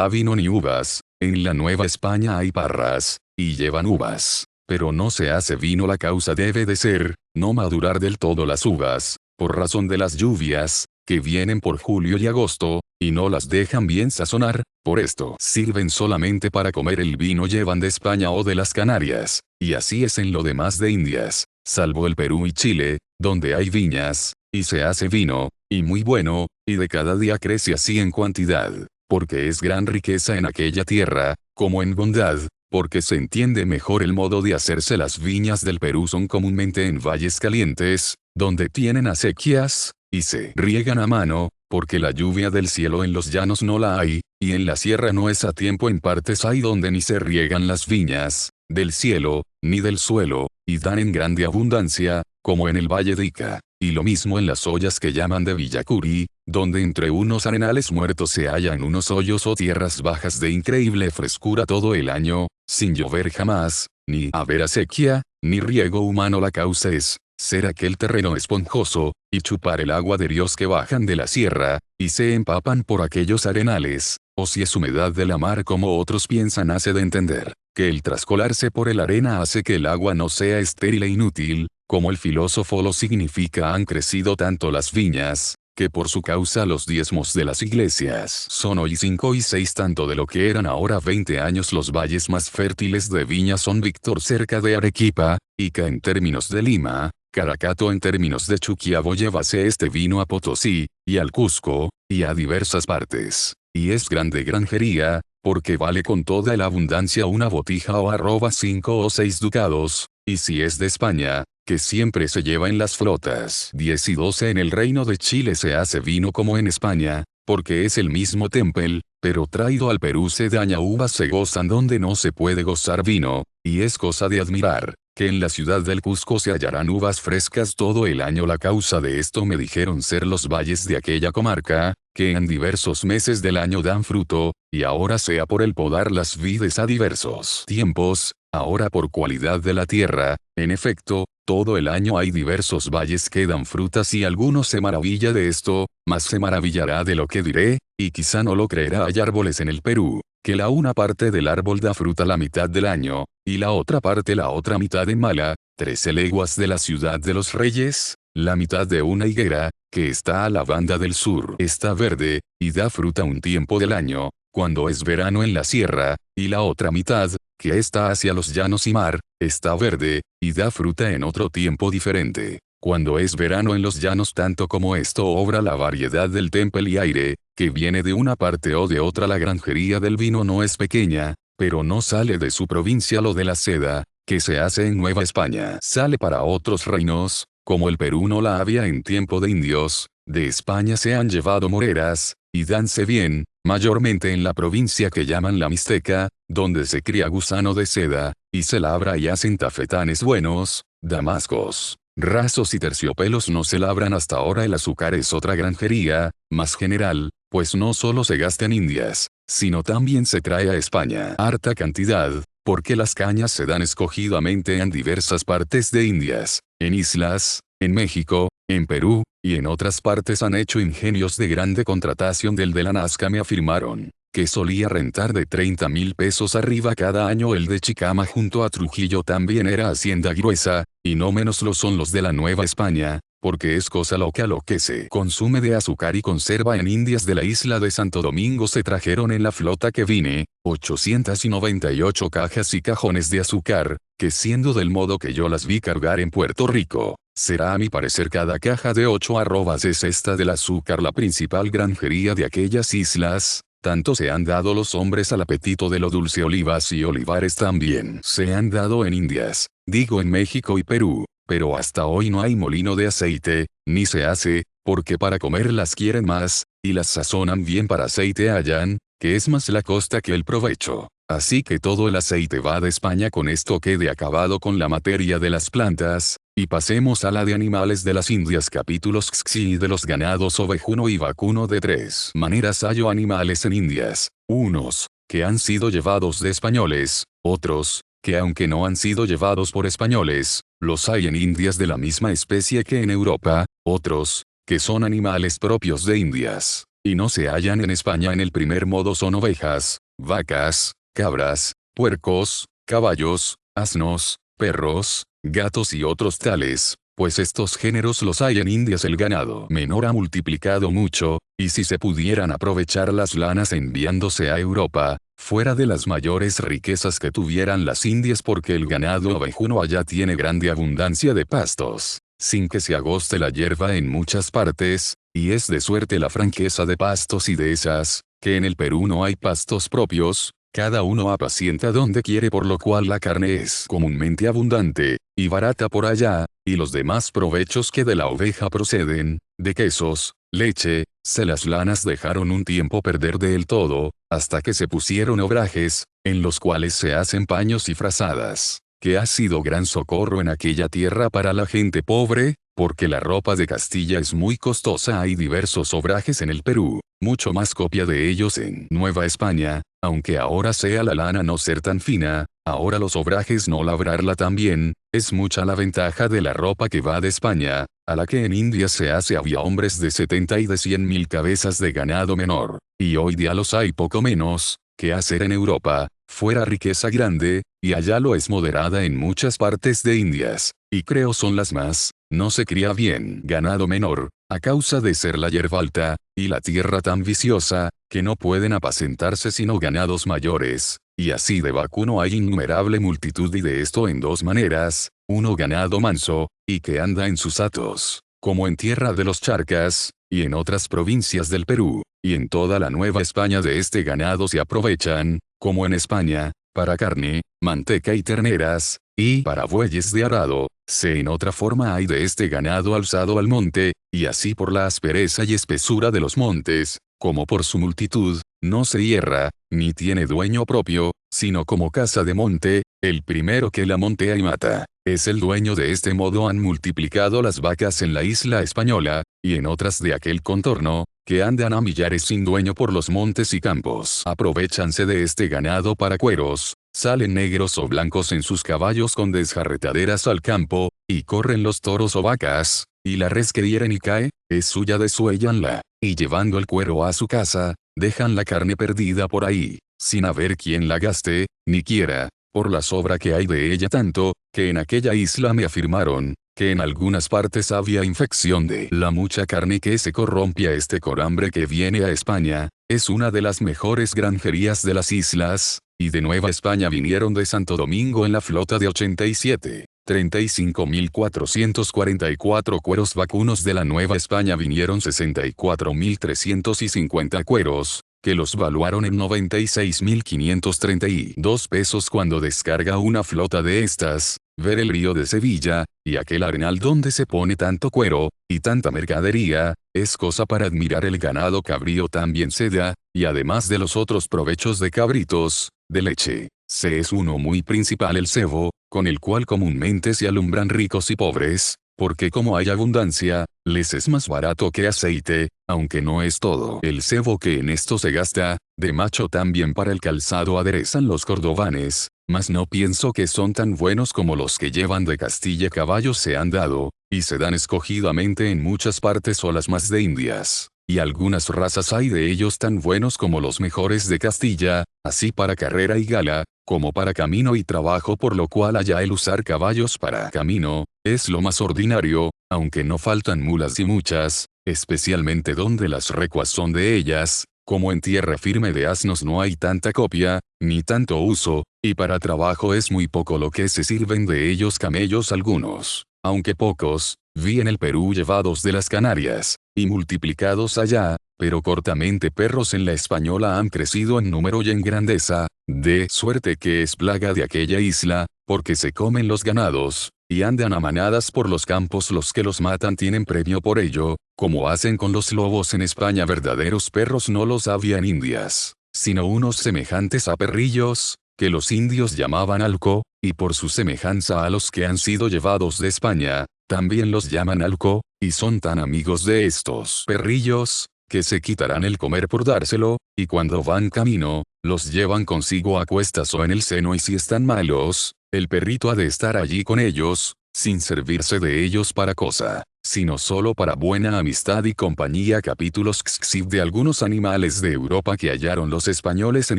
está vino ni uvas. En la Nueva España hay parras, y llevan uvas. Pero no se hace vino. La causa debe de ser, no madurar del todo las uvas, por razón de las lluvias, que vienen por julio y agosto, y no las dejan bien sazonar, por esto sirven solamente para comer. El vino llevan de España o de las Canarias, y así es en lo demás de Indias, salvo el Perú y Chile, donde hay viñas, y se hace vino, y muy bueno, y de cada día crece así en cantidad, porque es gran riqueza en aquella tierra, como en bondad, porque se entiende mejor el modo de hacerse. Las viñas del Perú son comúnmente en valles calientes, donde tienen acequias, y se riegan a mano, porque la lluvia del cielo en los llanos no la hay, y en la sierra no es a tiempo. En partes hay donde ni se riegan las viñas, del cielo, ni del suelo, y dan en grande abundancia, como en el valle de Ica, y lo mismo en las ollas que llaman de Villacuri, donde entre unos arenales muertos se hallan unos hoyos o tierras bajas de increíble frescura todo el año, sin llover jamás, ni haber acequia, ni riego humano. La causa es, ser aquel terreno esponjoso, y chupar el agua de ríos que bajan de la sierra, y se empapan por aquellos arenales, o si es humedad de la mar como otros piensan. Hace de entender, que el trascolarse por el arena hace que el agua no sea estéril e inútil, como el filósofo lo significa. Han crecido tanto las viñas, que por su causa los diezmos de las iglesias son hoy 5 y 6 tanto de lo que eran ahora 20 años. Los valles más fértiles de viña son Víctor cerca de Arequipa, Ica en términos de Lima, Caracato en términos de Chuquiabo. Llévase este vino a Potosí, y al Cusco, y a diversas partes, y es grande granjería, porque vale con toda la abundancia una botija o @5 o 6 ducados, y si es de España, que siempre se lleva en las flotas 10 y 12. En el Reino de Chile se hace vino como en España, porque es el mismo tempel, pero traído al Perú se daña. Uvas se gozan donde no se puede gozar vino, y es cosa de admirar, que en la ciudad del Cusco se hallarán uvas frescas todo el año. La causa de esto me dijeron ser los valles de aquella comarca, que en diversos meses del año dan fruto, y ahora sea por el podar las vides a diversos tiempos, ahora por cualidad de la tierra. En efecto, todo el año hay diversos valles que dan frutas, y alguno se maravilla de esto, mas se maravillará de lo que diré, y quizá no lo creerá. Hay árboles en el Perú, que la una parte del árbol da fruta la mitad del año, y la otra parte la otra mitad en Mala, 13 leguas de la ciudad de los Reyes. La mitad de una higuera, que está a la banda del sur, está verde, y da fruta un tiempo del año, cuando es verano en la sierra, y la otra mitad, que está hacia los llanos y mar, está verde, y da fruta en otro tiempo diferente, cuando es verano en los llanos. Tanto como esto obra la variedad del temple y aire, que viene de una parte o de otra. La granjería del vino no es pequeña, pero no sale de su provincia. Lo de la seda, que se hace en Nueva España, sale para otros reinos, como el Perú no la había en tiempo de indios. De España se han llevado moreras, y danse bien, mayormente en la provincia que llaman la Mixteca, donde se cría gusano de seda, y se labra y hacen tafetanes buenos, damascos, rasos y terciopelos. No se labran hasta ahora. El azúcar es otra granjería, más general, pues no solo se gasta en Indias, sino también se trae a España harta cantidad, porque las cañas se dan escogidamente en diversas partes de Indias, en islas, en México, en Perú, y en otras partes. Han hecho ingenios de grande contratación. Del de la Nazca me afirmaron, que solía rentar de 30,000 pesos arriba cada año. El de Chicama junto a Trujillo también era hacienda gruesa, y no menos lo son los de la Nueva España, porque es cosa loca lo que se consume de azúcar y conserva en Indias. De la isla de Santo Domingo se trajeron en la flota que vine, 898 cajas y cajones de azúcar, que siendo del modo que yo las vi cargar en Puerto Rico, será a mi parecer cada caja de 8 arrobas. Es esta del azúcar la principal granjería de aquellas islas. Tanto se han dado los hombres al apetito de lo dulce. Olivas y olivares también se han dado en Indias, digo en México y Perú, pero hasta hoy no hay molino de aceite, ni se hace, porque para comer las quieren más, y las sazonan bien. Para aceite hallan, que es más la costa que el provecho. Así que todo el aceite va de España. Con esto quede acabado con la materia de las plantas, y pasemos a la de animales de las Indias. Capítulos XXI de los ganados ovejuno y vacuno. De 3 maneras hallo animales en Indias, unos, que han sido llevados de españoles, otros, que aunque no han sido llevados por españoles, los hay en Indias de la misma especie que en Europa, otros, que son animales propios de Indias. y no se hallan en España en el primer modo son ovejas, vacas, cabras, puercos, caballos, asnos, perros, gatos y otros tales, pues estos géneros los hay en Indias. El ganado menor ha multiplicado mucho, y si se pudieran aprovechar las lanas enviándose a Europa, fuera de las mayores riquezas que tuvieran las Indias, porque el ganado ovejuno allá tiene grande abundancia de pastos, sin que se agoste la hierba en muchas partes, y es de suerte la franqueza de pastos y dehesas, que en el Perú no hay pastos propios, cada uno apacienta donde quiere, por lo cual la carne es comúnmente abundante, y barata por allá, y los demás provechos que de la oveja proceden, de quesos, leche, se las lanas dejaron un tiempo perder del todo, hasta que se pusieron obrajes, en los cuales se hacen paños y frazadas, que ha sido gran socorro en aquella tierra para la gente pobre, porque la ropa de Castilla es muy costosa. Hay diversos obrajes en el Perú, mucho más copia de ellos en Nueva España, aunque ahora sea la lana no ser tan fina, ahora los obrajes no labrarla tan bien, es mucha la ventaja de la ropa que va de España, a la que en India se hace. Había hombres de 70 y de 100.000 cabezas de ganado menor, y hoy día los hay poco menos, que hacer en Europa, fuera riqueza grande, y allá lo es moderada en muchas partes de Indias, y creo son las más, no se cría bien ganado menor, a causa de ser la hierba alta, y la tierra tan viciosa, que no pueden apacentarse sino ganados mayores, y así de vacuno hay innumerable multitud, y de esto en dos maneras, uno ganado manso, y que anda en sus hatos, como en tierra de los Charcas, y en otras provincias del Perú, y en toda la Nueva España de este ganado se aprovechan, como en España, para carne, manteca y terneras, y para bueyes de arado, en otra forma hay de este ganado alzado al monte, y así por la aspereza y espesura de los montes, como por su multitud, no se hierra, ni tiene dueño propio, sino como casa de monte, el primero que la montea y mata, es el dueño. De este modo han multiplicado las vacas en la isla española, y en otras de aquel contorno, que andan a millares sin dueño por los montes y campos. Aprovechanse de este ganado para cueros, salen negros o blancos en sus caballos con desjarretaderas al campo, y corren los toros o vacas, y la res que hieren y cae, es suya, desuéllanla, y llevando el cuero a su casa, dejan la carne perdida por ahí, sin haber quien la gaste, ni quiera, por la sobra que hay de ella, tanto, que en aquella isla me afirmaron, que en algunas partes había infección de la mucha carne que se corrompía. Este corambre que viene a España, es una de las mejores granjerías de las islas, y de Nueva España vinieron de Santo Domingo en la flota de 87. 35.444 cueros vacunos. De la Nueva España vinieron 64.350 cueros, que los valuaron en 96.532 pesos. Cuando descarga una flota de estas, ver el río de Sevilla, y aquel arenal donde se pone tanto cuero, y tanta mercadería, es cosa para admirar. El ganado cabrío también se da, y además de los otros provechos de cabritos, de leche, se es uno muy principal, el cebo, con el cual comúnmente se alumbran ricos y pobres, porque como hay abundancia, les es más barato que aceite, aunque no es todo el cebo que en esto se gasta. De macho también para el calzado aderezan los cordobanes, mas no pienso que son tan buenos como los que llevan de Castilla. Caballos se han dado, y se dan escogidamente en muchas partes o las más de Indias, y algunas razas hay de ellos tan buenos como los mejores de Castilla, así para carrera y gala, como para camino y trabajo, por lo cual allá el usar caballos para camino, es lo más ordinario, aunque no faltan mulas y muchas, especialmente donde las recuas son de ellas, como en tierra firme. De asnos no hay tanta copia, ni tanto uso, y para trabajo es muy poco lo que se sirven de ellos. Camellos algunos, aunque pocos, vi en el Perú llevados de las Canarias, y multiplicados allá, pero cortamente. Perros en la Española han crecido en número y en grandeza, de suerte que es plaga de aquella isla, porque se comen los ganados, y andan a manadas por los campos. Los que los matan tienen premio por ello, como hacen con los lobos en España. Verdaderos perros no los había en Indias, sino unos semejantes a perrillos, que los indios llamaban alco, y por su semejanza a los que han sido llevados de España, también los llaman alco, y son tan amigos de estos perrillos, que se quitarán el comer por dárselo, y cuando van camino, los llevan consigo a cuestas o en el seno, y si están malos, el perrito ha de estar allí con ellos, sin servirse de ellos para cosa sino solo para buena amistad y compañía. Capítulos XXIV de algunos animales de Europa que hallaron los españoles en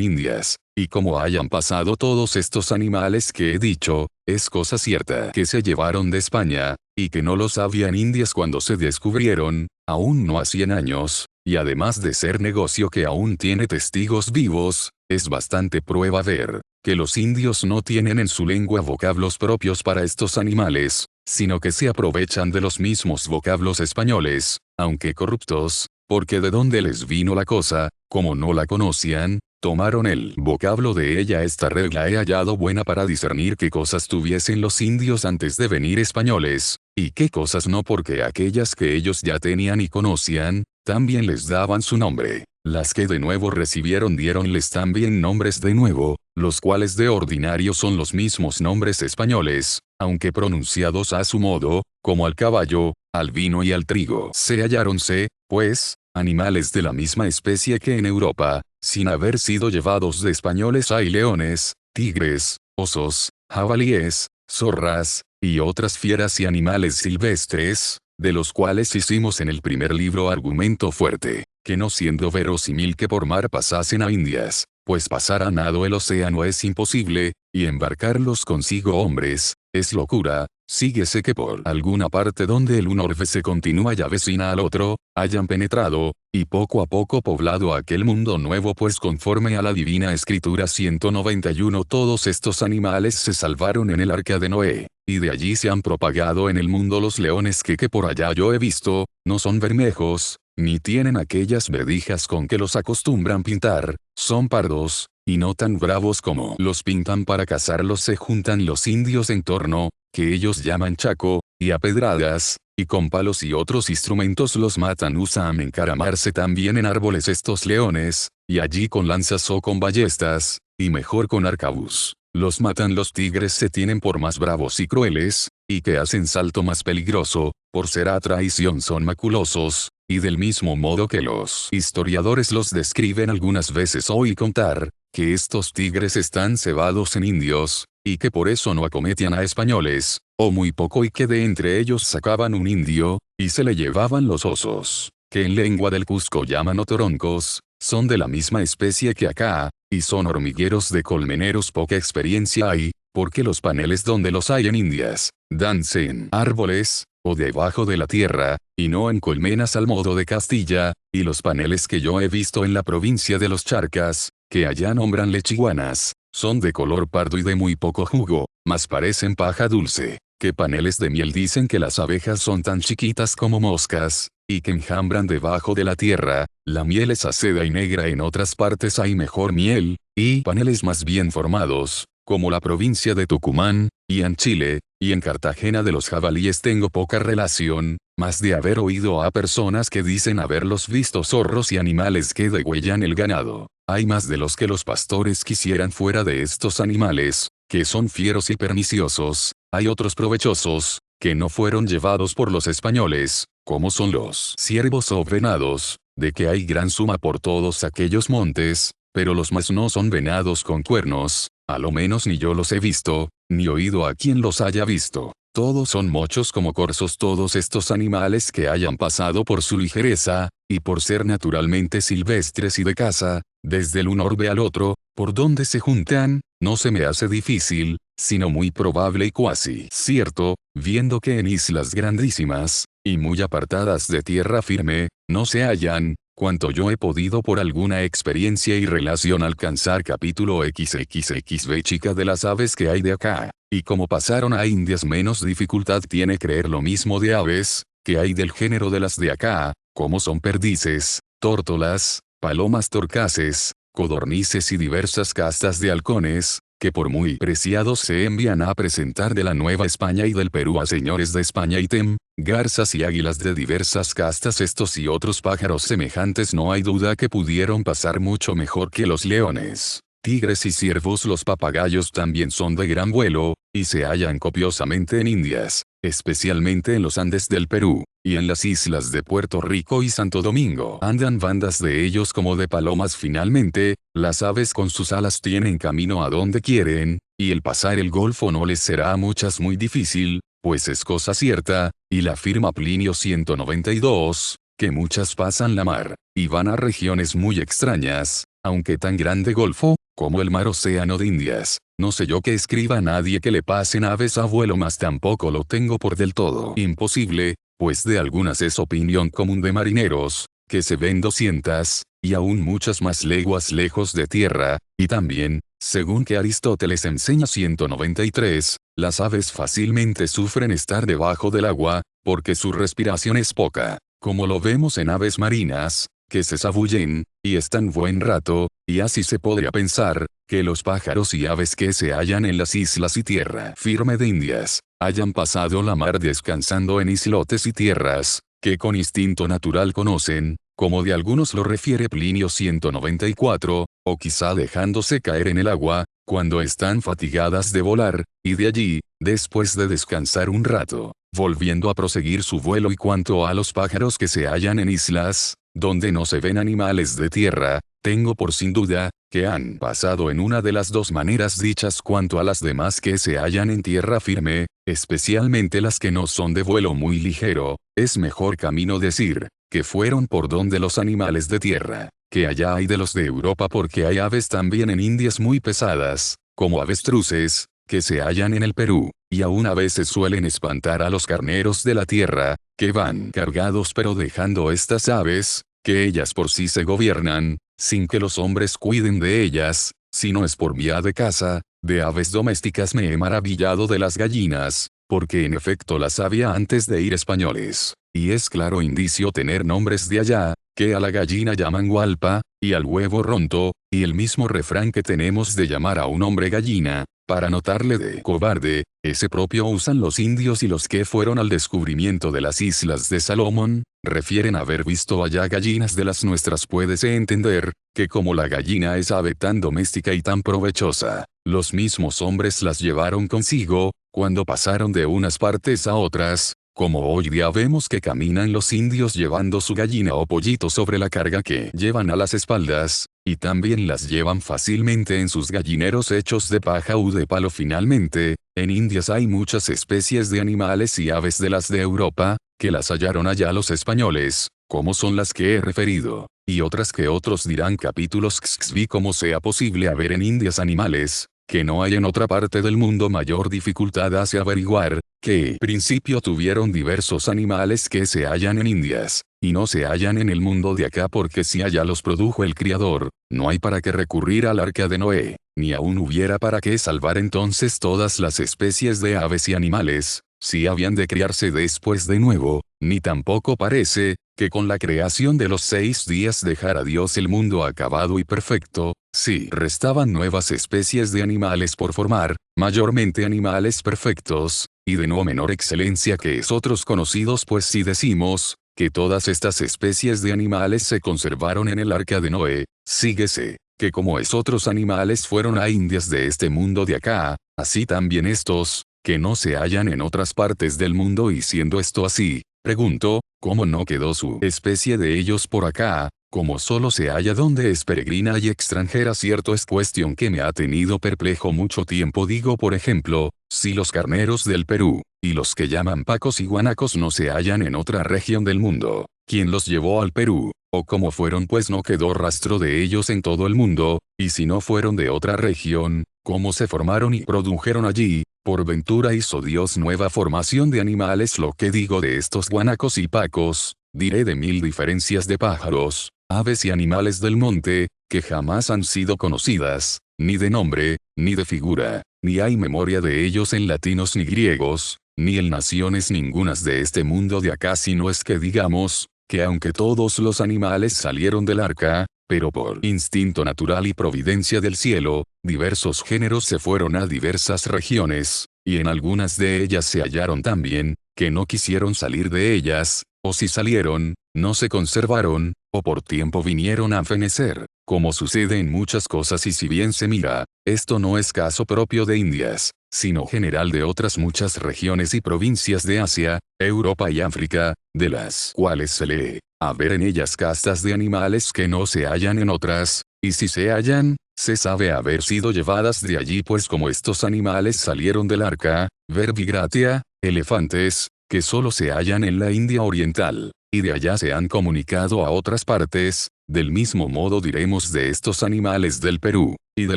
Indias. Y como hayan pasado todos estos animales que he dicho, es cosa cierta que se llevaron de España, y que no los había en Indias cuando se descubrieron, aún no a 100 años, y además de ser negocio que aún tiene testigos vivos, es bastante prueba ver que los indios no tienen en su lengua vocablos propios para estos animales, sino que se aprovechan de los mismos vocablos españoles, aunque corruptos, porque de dónde les vino la cosa, como no la conocían, tomaron el vocablo de ella. Esta regla he hallado buena para discernir qué cosas tuviesen los indios antes de venir españoles, y qué cosas no, porque aquellas que ellos ya tenían y conocían, también les daban su nombre. Las que de nuevo recibieron diéronles también nombres de nuevo, los cuales de ordinario son los mismos nombres españoles, aunque pronunciados a su modo, como al caballo, al vino y al trigo. Se halláronse, pues, animales de la misma especie que en Europa, sin haber sido llevados de españoles. Hay leones, tigres, osos, jabalíes, zorras, y otras fieras y animales silvestres, de los cuales hicimos en el primer libro argumento fuerte, que no siendo verosímil que por mar pasasen a Indias, pues pasar a nado el océano es imposible, y embarcarlos consigo hombres, es locura, síguese que por alguna parte donde el un orbe se continúa y avecina al otro, hayan penetrado, y poco a poco poblado aquel mundo nuevo, pues conforme a la divina escritura 191 todos estos animales se salvaron en el arca de Noé, y de allí se han propagado en el mundo los leones que por allá yo he visto, no son bermejos, ni tienen aquellas verdijas con que los acostumbran pintar, son pardos, y no tan bravos como los pintan para cazarlos. Se juntan los indios en torno, que ellos llaman chaco, y a pedradas, y con palos y otros instrumentos los matan. Usan encaramarse también en árboles estos leones, y allí con lanzas o con ballestas, y mejor con arcabuz. Los matan. Los tigres se tienen por más bravos y crueles, y que hacen salto más peligroso, por ser a traición son maculosos, y del mismo modo que los historiadores los describen. Algunas veces oí contar, que estos tigres están cebados en indios, y que por eso no acometían a españoles, o muy poco, y que de entre ellos sacaban un indio, y se le llevaban los osos, que en lengua del Cusco llaman otoroncos, son de la misma especie que acá, y son hormigueros de colmeneros. Poca experiencia hay, porque los paneles donde los hay en Indias, danse en árboles, o debajo de la tierra, y no en colmenas al modo de Castilla, y los paneles que yo he visto en la provincia de los Charcas, que allá nombran lechiguanas, son de color pardo y de muy poco jugo, mas parecen paja dulce. Que paneles de miel. Dicen que las abejas son tan chiquitas como moscas, y que enjambran debajo de la tierra. La miel es aceda y negra. En otras partes hay mejor miel, y paneles más bien formados, como la provincia de Tucumán, y en Chile, y en Cartagena. De los jabalíes tengo poca relación, mas de haber oído a personas que dicen haberlos visto. Zorros y animales que degüellan el ganado, hay más de los que los pastores quisieran. Fuera de estos animales, que son fieros y perniciosos, hay otros provechosos, que no fueron llevados por los españoles, como son los ciervos o venados, de que hay gran suma por todos aquellos montes, pero los más no son venados con cuernos, a lo menos ni yo los he visto, ni oído a quien los haya visto. Todos son mochos como corzos. Todos estos animales que hayan pasado por su ligereza, y por ser naturalmente silvestres y de caza, desde el un orbe al otro, por donde se juntan, no se me hace difícil, sino muy probable y cuasi cierto, viendo que en islas grandísimas, y muy apartadas de tierra firme, no se hallan, cuanto yo he podido por alguna experiencia y relación alcanzar. Capítulo XXXV. Chica de las aves que hay de acá, y como pasaron a Indias menos dificultad tiene creer lo mismo de aves, que hay del género de las de acá, como son perdices, tórtolas, palomas torcaces, codornices y diversas castas de halcones, que por muy preciados se envían a presentar de la Nueva España y del Perú a señores de España ítem, garzas y águilas de diversas castas. Estos y otros pájaros semejantes no hay duda que pudieron pasar mucho mejor que los leones, tigres y ciervos. Los papagayos también son de gran vuelo, y se hallan copiosamente en Indias, especialmente en los Andes del Perú, y en las islas de Puerto Rico y Santo Domingo. Andan bandas de ellos como de palomas. Finalmente, las aves con sus alas tienen camino a donde quieren, y el pasar el golfo no les será a muchas muy difícil, pues es cosa cierta, y la afirma Plinio 192, que muchas pasan la mar, y van a regiones muy extrañas, aunque tan grande golfo, como el mar océano de Indias. No sé yo que escriba a nadie que le pasen aves a vuelo, mas tampoco lo tengo por del todo imposible, pues de algunas es opinión común de marineros, que se ven 200, y aún muchas más leguas lejos de tierra, y también, según que Aristóteles enseña 193, las aves fácilmente sufren estar debajo del agua, porque su respiración es poca, como lo vemos en aves marinas, que se zabullen, y están buen rato, y así se podría pensar, que los pájaros y aves que se hallan en las islas y tierra firme de Indias, hayan pasado la mar descansando en islotes y tierras, que con instinto natural conocen, como de algunos lo refiere Plinio 194, o quizá dejándose caer en el agua, cuando están fatigadas de volar, y de allí, después de descansar un rato, volviendo a proseguir su vuelo. Y cuanto a los pájaros que se hallan en islas, donde no se ven animales de tierra, tengo por sin duda, que han pasado en una de las dos maneras dichas. Cuanto a las demás que se hallan en tierra firme, especialmente las que no son de vuelo muy ligero, es mejor camino decir, que fueron por donde los animales de tierra, que allá hay de los de Europa, porque hay aves también en Indias muy pesadas, como avestruces, que se hallan en el Perú, y aún a veces suelen espantar a los carneros de la tierra, que van cargados, pero dejando estas aves, que ellas por sí se gobiernan, sin que los hombres cuiden de ellas, si no es por vía de caza. De aves domésticas me he maravillado de las gallinas, porque en efecto las había antes de ir españoles, y es claro indicio tener nombres de allá, que a la gallina llaman gualpa, y al huevo ronto, y el mismo refrán que tenemos de llamar a un hombre gallina, para notarle de cobarde, ese propio usan los indios, y los que fueron al descubrimiento de las islas de Salomón, refieren haber visto allá gallinas de las nuestras. Puédese entender, que como la gallina es ave tan doméstica y tan provechosa, los mismos hombres las llevaron consigo, cuando pasaron de unas partes a otras, como hoy día vemos que caminan los indios llevando su gallina o pollito sobre la carga que llevan a las espaldas, y también las llevan fácilmente en sus gallineros hechos de paja u de palo. Finalmente, en Indias hay muchas especies de animales y aves de las de Europa, que las hallaron allá los españoles, como son las que he referido, y otras que otros dirán capítulos xxvi. Como sea posible haber en Indias animales, que no hay en otra parte del mundo, mayor dificultad hace averiguar, que principio tuvieron diversos animales que se hallan en Indias, y no se hallan en el mundo de acá, porque si allá los produjo el Criador, no hay para qué recurrir al arca de Noé, ni aún hubiera para qué salvar entonces todas las especies de aves y animales, si habían de criarse después de nuevo, ni tampoco parece, que con la creación de los 6 días dejara Dios el mundo acabado y perfecto, si restaban nuevas especies de animales por formar, mayormente animales perfectos, y de no menor excelencia que es otros conocidos. Pues si decimos, que todas estas especies de animales se conservaron en el arca de Noé, síguese, que como es otros animales fueron a Indias de este mundo de acá, así también estos, que no se hallan en otras partes del mundo. Y siendo esto así, pregunto, ¿cómo no quedó su especie de ellos por acá, como solo se halla donde es peregrina y extranjera? Cierto es, cuestión que me ha tenido perplejo mucho tiempo. Digo, por ejemplo, si los carneros del Perú, y los que llaman pacos y guanacos, no se hallan en otra región del mundo, ¿quién los llevó al Perú? O cómo fueron, pues no quedó rastro de ellos en todo el mundo, y si no fueron de otra región, ¿cómo se formaron y produjeron allí? Por ventura hizo Dios nueva formación de animales. Lo que digo de estos guanacos y pacos, diré de 1000 diferencias de pájaros, aves y animales del monte, que jamás han sido conocidas, ni de nombre, ni de figura, ni hay memoria de ellos en latinos ni griegos, ni en naciones ningunas de este mundo de acá, sino es que digamos, que aunque todos los animales salieron del arca, pero por instinto natural y providencia del cielo, diversos géneros se fueron a diversas regiones, y en algunas de ellas se hallaron también, que no quisieron salir de ellas, o si salieron, no se conservaron, o por tiempo vinieron a fenecer, como sucede en muchas cosas. Y si bien se mira, esto no es caso propio de Indias, sino general de otras muchas regiones y provincias de Asia, Europa y África, de las cuales se lee haber en ellas castas de animales que no se hallan en otras, y si se hallan, se sabe haber sido llevadas de allí, pues como estos animales salieron del arca, verbi gratia, elefantes, que solo se hallan en la India Oriental, y de allá se han comunicado a otras partes. Del mismo modo diremos de estos animales del Perú, y de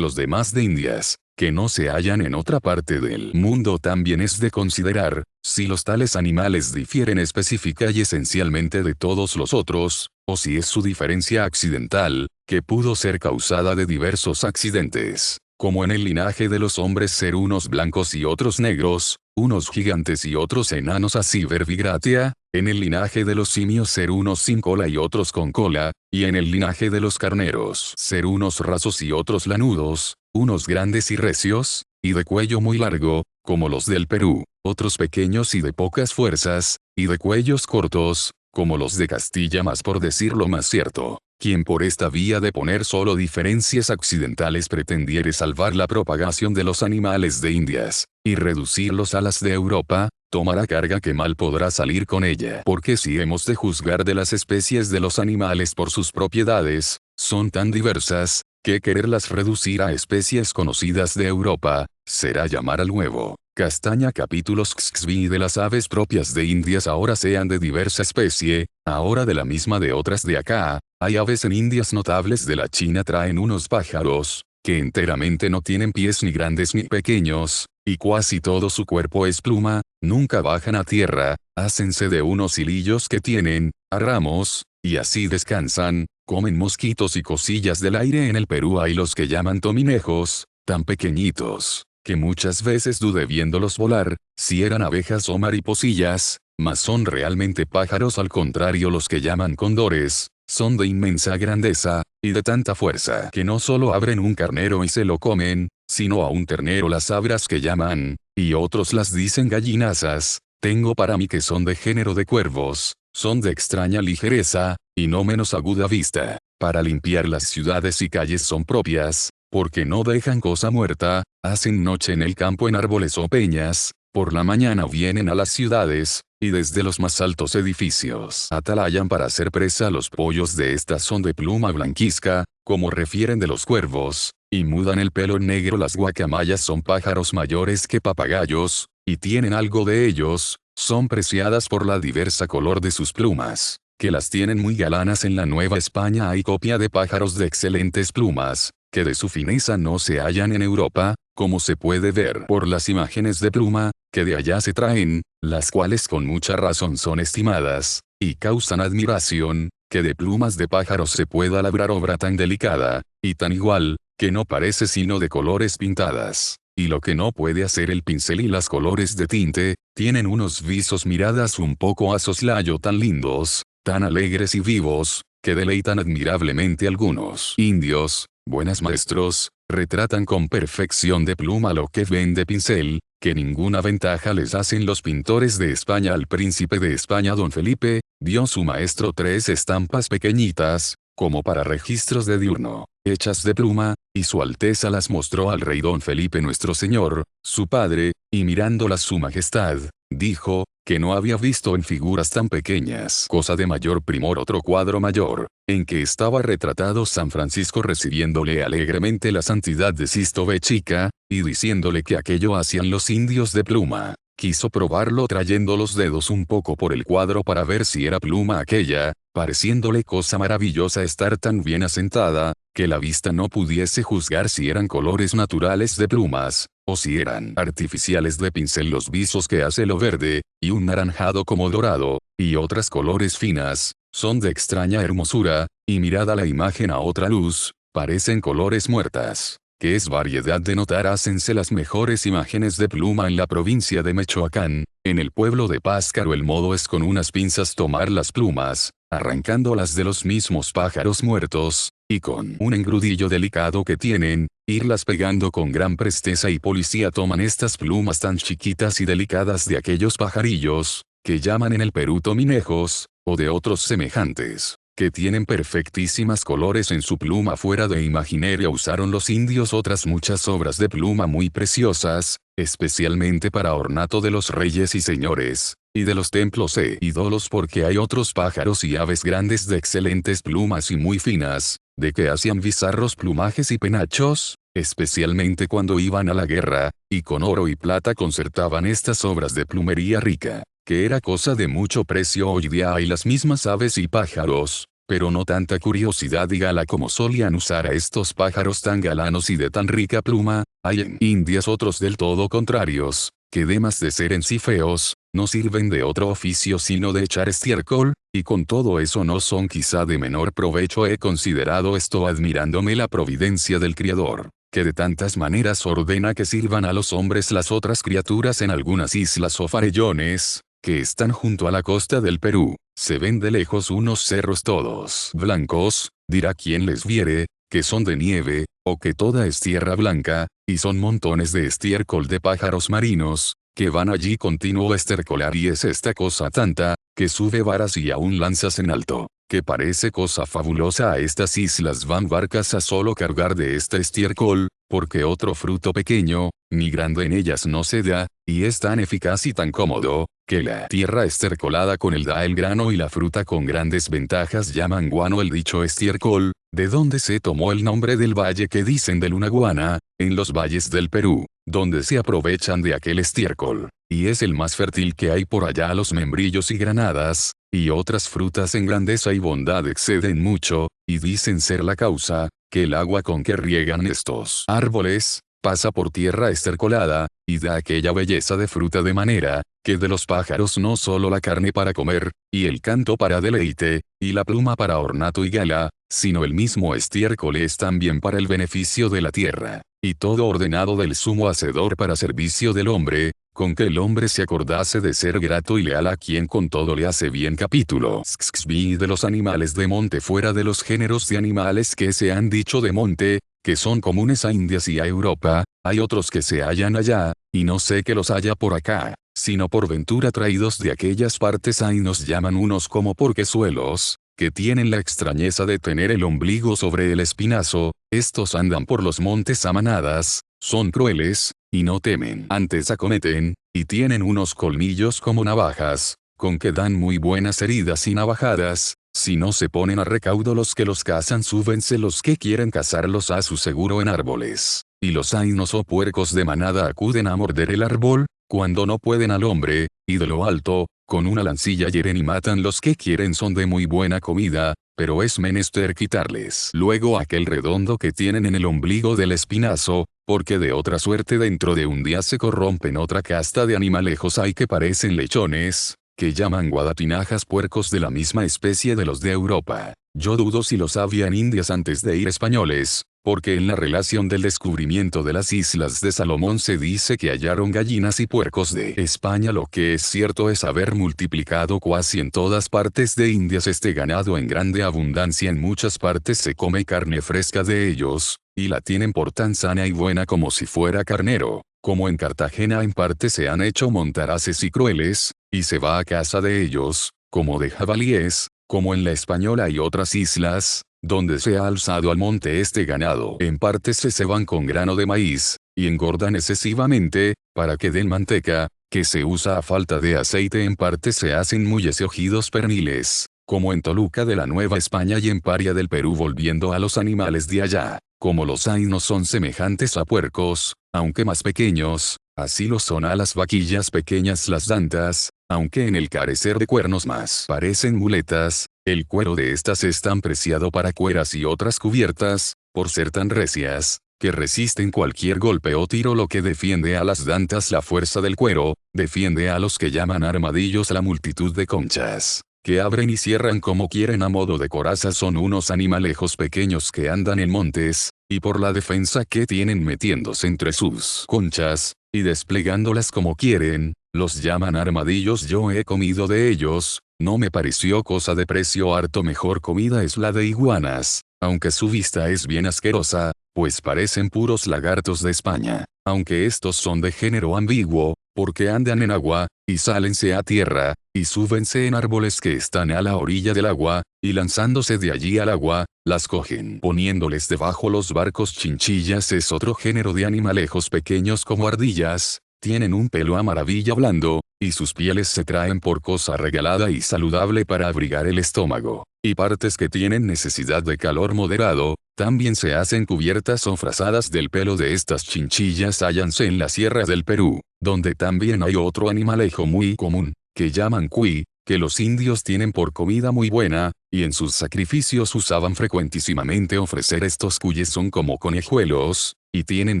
los demás de Indias, que no se hallan en otra parte del mundo. También es de considerar, si los tales animales difieren específica y esencialmente de todos los otros, o si es su diferencia accidental, que pudo ser causada de diversos accidentes, como en el linaje de los hombres ser unos blancos y otros negros, unos gigantes y otros enanos así verbigratia, en el linaje de los simios ser unos sin cola y otros con cola, y en el linaje de los carneros ser unos rasos y otros lanudos, unos grandes y recios, y de cuello muy largo, como los del Perú, otros pequeños y de pocas fuerzas, y de cuellos cortos, como los de Castilla. Más por decirlo más cierto, quien por esta vía de poner solo diferencias accidentales pretendiere salvar la propagación de los animales de Indias, y reducirlos a las de Europa, tomará carga que mal podrá salir con ella. Porque si hemos de juzgar de las especies de los animales por sus propiedades, son tan diversas, que quererlas reducir a especies conocidas de Europa, será llamar al huevo castaña. Capítulos XXV de las aves propias de Indias. Ahora sean de diversa especie, ahora de la misma de otras de acá. Hay aves en Indias notables de la China. Traen unos pájaros, que enteramente no tienen pies ni grandes ni pequeños, y casi todo su cuerpo es pluma, nunca bajan a tierra, hácense de unos hilillos que tienen, a ramos, y así descansan, comen mosquitos y cosillas del aire. En el Perú hay los que llaman tominejos, tan pequeñitos, que muchas veces dudé viéndolos volar, si eran abejas o mariposillas, mas son realmente pájaros. Al contrario, los que llaman cóndores, son de inmensa grandeza, y de tanta fuerza que no solo abren un carnero y se lo comen, sino a un ternero. Las abras que llaman, y otros las dicen gallinazas, tengo para mí que son de género de cuervos, son de extraña ligereza, y no menos aguda vista. Para limpiar las ciudades y calles son propias, porque no dejan cosa muerta, hacen noche en el campo en árboles o peñas, por la mañana vienen a las ciudades, y desde los más altos edificios atalayan para hacer presa. Los pollos de estas son de pluma blanquizca, como refieren de los cuervos, y mudan el pelo en negro. Las guacamayas son pájaros mayores que papagayos, y tienen algo de ellos, son preciadas por la diversa color de sus plumas, que las tienen muy galanas. En la Nueva España hay copia de pájaros de excelentes plumas, que de su fineza no se hallan en Europa, como se puede ver por las imágenes de pluma, que de allá se traen, las cuales con mucha razón son estimadas, y causan admiración, que de plumas de pájaros se pueda labrar obra tan delicada, y tan igual, que no parece sino de colores pintadas. Y lo que no puede hacer el pincel y las colores de tinte, tienen unos visos miradas un poco a soslayo tan lindos, tan alegres y vivos, que deleitan admirablemente. Algunos indios, buenos maestros, retratan con perfección de pluma lo que ven de pincel, que ninguna ventaja les hacen los pintores de España. Al príncipe de España don Felipe, dio su maestro 3 estampas pequeñitas, como para registros de diurno, hechas de pluma, y su Alteza las mostró al rey don Felipe nuestro señor, su padre, y mirándolas su majestad, dijo, que no había visto en figuras tan pequeñas cosa de mayor primor. Otro cuadro mayor, en que estaba retratado San Francisco recibiéndole alegremente la santidad de Sisto B. Chica, y diciéndole que aquello hacían los indios de pluma. Quiso probarlo trayendo los dedos un poco por el cuadro para ver si era pluma aquella, pareciéndole cosa maravillosa estar tan bien asentada, que la vista no pudiese juzgar si eran colores naturales de plumas, o si eran artificiales de pincel. Los visos que hace lo verde, y un naranjado como dorado, y otras colores finas, son de extraña hermosura, y mirada la imagen a otra luz, parecen colores muertas. Que es variedad de notar. Hácense las mejores imágenes de pluma en la provincia de Michoacán, en el pueblo de Páscaro. El modo es con unas pinzas tomar las plumas, arrancándolas de los mismos pájaros muertos, y con un engrudillo delicado que tienen, irlas pegando con gran presteza y policía. Toman estas plumas tan chiquitas y delicadas de aquellos pajarillos, que llaman en el Perú tominejos, o de otros semejantes, que tienen perfectísimas colores en su pluma fuera de imaginería. Usaron los indios otras muchas obras de pluma muy preciosas, especialmente para ornato de los reyes y señores, y de los templos e ídolos, porque hay otros pájaros y aves grandes de excelentes plumas y muy finas, de que hacían bizarros plumajes y penachos, especialmente cuando iban a la guerra, y con oro y plata concertaban estas obras de plumería rica, que era cosa de mucho precio. Hoy día hay las mismas aves y pájaros, pero no tanta curiosidad y gala como solían usar a estos pájaros tan galanos y de tan rica pluma. Hay en Indias otros del todo contrarios, que además de ser en sí feos, no sirven de otro oficio sino de echar estiércol, y con todo eso no son quizá de menor provecho. He considerado esto admirándome la providencia del Criador, que de tantas maneras ordena que sirvan a los hombres las otras criaturas. En algunas islas o farellones, que están junto a la costa del Perú, se ven de lejos unos cerros todos blancos, dirá quien les viere, que son de nieve, o que toda es tierra blanca, y son montones de estiércol de pájaros marinos, que van allí continuo a estercolar, y es esta cosa tanta, que sube varas y aún lanzas en alto, que parece cosa fabulosa. A estas islas van barcas a solo cargar de este estiércol, porque otro fruto pequeño, ni grande en ellas no se da, y es tan eficaz y tan cómodo, que la tierra estercolada con él da el grano y la fruta con grandes ventajas. Llaman guano el dicho estiércol, de donde se tomó el nombre del valle que dicen de Lunaguana, en los valles del Perú, donde se aprovechan de aquel estiércol, y es el más fértil que hay por allá. Los membrillos y granadas, y otras frutas en grandeza y bondad exceden mucho, y dicen ser la causa, que el agua con que riegan estos árboles, pasa por tierra estercolada, y da aquella belleza de fruta de manera, que de los pájaros no solo la carne para comer, y el canto para deleite, y la pluma para ornato y gala, sino el mismo estiércol es también para el beneficio de la tierra, y todo ordenado del sumo hacedor para servicio del hombre, con que el hombre se acordase de ser grato y leal a quien con todo le hace bien. Capítulo de los animales de monte. Fuera de los géneros de animales que se han dicho de monte, que son comunes a Indias y a Europa, hay otros que se hallan allá, y no sé que los haya por acá, sino por ventura traídos de aquellas partes. Ahí nos llaman unos como porquezuelos, que tienen la extrañeza de tener el ombligo sobre el espinazo. Estos andan por los montes a manadas, son crueles, y no temen, antes acometen, y tienen unos colmillos como navajas, con que dan muy buenas heridas y navajadas. Si no se ponen a recaudo los que los cazan, súbense los que quieren cazarlos a su seguro en árboles, y los ainos o puercos de manada acuden a morder el árbol, cuando no pueden al hombre, y de lo alto, con una lancilla hieren y matan los que quieren. Son de muy buena comida, pero es menester quitarles luego aquel redondo que tienen en el ombligo del espinazo, porque de otra suerte dentro de un día se corrompen. Otra casta de animalejos hay que parecen lechones, que llaman guadapinajas, puercos de la misma especie de los de Europa. Yo dudo si los había en Indias antes de ir españoles, porque en la relación del descubrimiento de las islas de Salomón se dice que hallaron gallinas y puercos de España. Lo que es cierto es haber multiplicado casi en todas partes de Indias este ganado en grande abundancia. En muchas partes se come carne fresca de ellos, y la tienen por tan sana y buena como si fuera carnero. Como en Cartagena en parte se han hecho montaraces y crueles, y se va a caza de ellos, como de jabalíes, como en la Española y otras islas, donde se ha alzado al monte este ganado. En parte se ceban con grano de maíz, y engordan excesivamente, para que den manteca, que se usa a falta de aceite. En parte se hacen muelles y ojidos perniles, como en Toluca de la Nueva España y en Paria del Perú. Volviendo a los animales de allá, como los ainos son semejantes a puercos, aunque más pequeños, así lo son a las vaquillas pequeñas las dantas, aunque en el carecer de cuernos más parecen muletas. El cuero de estas es tan preciado para cueras y otras cubiertas, por ser tan recias, que resisten cualquier golpe o tiro. Lo que defiende a las dantas la fuerza del cuero, defiende a los que llaman armadillos la multitud de conchas, que abren y cierran como quieren a modo de corazas. Son unos animalejos pequeños que andan en montes, y por la defensa que tienen metiéndose entre sus conchas, y desplegándolas como quieren, los llaman armadillos. Yo he comido de ellos, no me pareció cosa de precio. Harto mejor comida es la de iguanas, aunque su vista es bien asquerosa, pues parecen puros lagartos de España, aunque estos son de género ambiguo, porque andan en agua, y sálense a tierra, y súbense en árboles que están a la orilla del agua, y lanzándose de allí al agua, las cogen poniéndoles debajo los barcos. Chinchillas es otro género de animalejos pequeños como ardillas, tienen un pelo a maravilla blando, y sus pieles se traen por cosa regalada y saludable para abrigar el estómago, y partes que tienen necesidad de calor moderado, También se hacen cubiertas o frazadas del pelo de estas chinchillas hállanse en la sierra del Perú, donde también hay otro animalejo muy común, que llaman cuy, que los indios tienen por comida muy buena, y en sus sacrificios usaban frecuentísimamente ofrecer estos cuyes son como conejuelos, y tienen